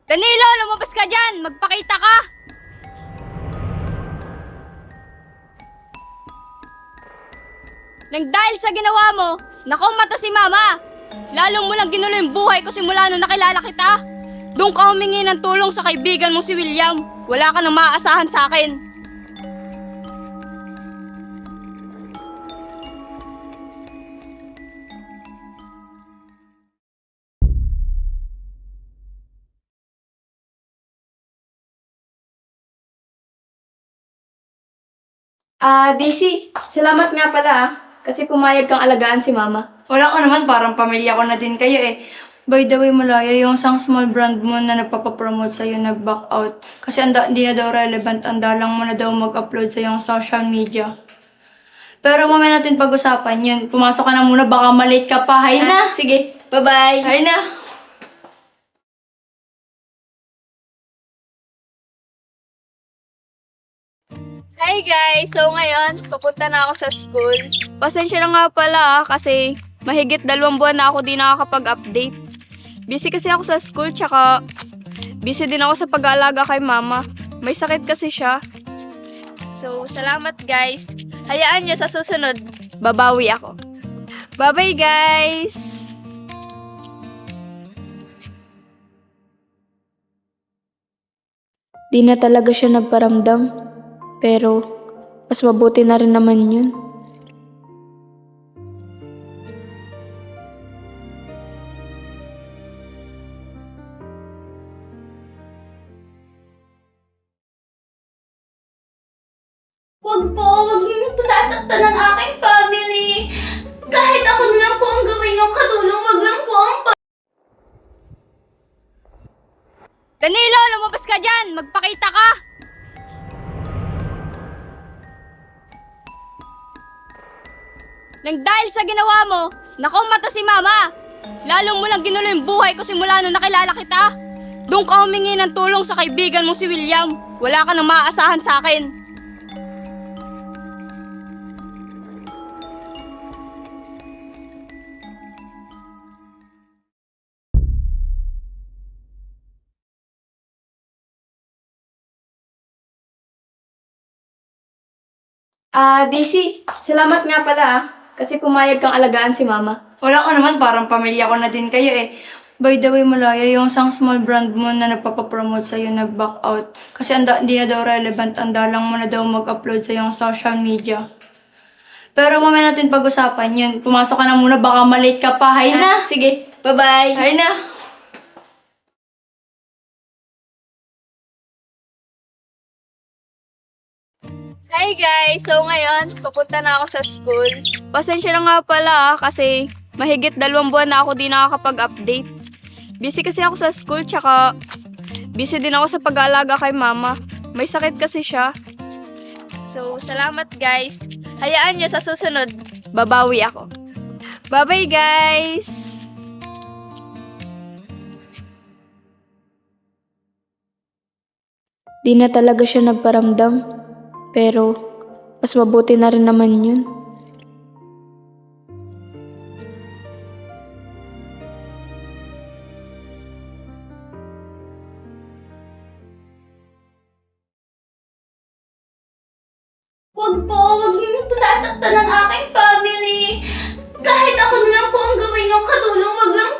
Danilo, lumabas ka dyan! Magpakita ka! Nang dahil sa ginawa mo, nakumato si Mama! Lalo mo lang ginulo yung buhay ko simula nung nakilala kita! Doon ka humingi ng tulong sa kaibigan mong si William. Wala ka nang maaasahan sa akin. Daisy, salamat nga pala kasi pumayag kang alagaan si Mama. Wala ko naman, parang pamilya ko na din kayo eh. By the way, Malaya, yung isang small brand mo na nagpapapromote sa'yo nag-back out. Kasi hindi na daw relevant, andalang mo na daw mag-upload sa yung social media. Pero mamaya natin pag-usapan yun. Pumasok ka na muna, baka malate ka pa. Hay na! Sige, bye-bye! Hay na! Hi guys! So ngayon, papunta na ako sa school. Pasensya na nga pala kasi mahigit 2 buwan na ako di nakakapag-update. Busy kasi ako sa school tsaka busy din ako sa pag-aalaga kay Mama. May sakit kasi siya. So, salamat guys. Hayaan nyo sa susunod, babawi ako. Bye-bye guys! Di na talaga siya nagparamdam, pero mas mabuti na rin naman yun. Huwag niyo po sasaktan ng aking family. Kahit ako na lang po ang gawin yung katulong, wag lang po ang Danilo, lumabas ka dyan! Magpakita ka! Nang dahil sa ginawa mo, nakumato si Mama! Lalo mo lang ginulo yung buhay ko simula nung nakilala kita! Doon ka humingi ng tulong sa kaibigan mong si William. Wala ka nang maaasahan sa akin. Daisy, salamat nga pala kasi pumayag kang alagaan si Mama. Wala ko naman, parang pamilya ko na din kayo eh. By the way, Malaya, yung isang small brand mo na nagpapapromote sa'yo nag-back out. Kasi hindi na daw relevant, andalang mo na daw mag-upload sa yung social media. Pero mamaya natin pag-usapan yun. Pumasok ka na muna, baka malate ka pa. Hay na! Sige, bye-bye! Hay na! Hi guys! So ngayon, papunta na ako sa school. Pasensya na nga pala kasi mahigit 2 buwan na ako di nakakapag-update. Busy kasi ako sa school tsaka busy din ako sa pag-aalaga kay Mama. May sakit kasi siya. So, salamat guys. Hayaan nyo sa susunod, babawi ako. Bye-bye guys! Di na talaga siya nagparamdam, pero mas mabuti na rin naman yun. Huwag niyo po sasaktan ng aking family. Kahit ako na lang po ang gawin yung katulong, wag lang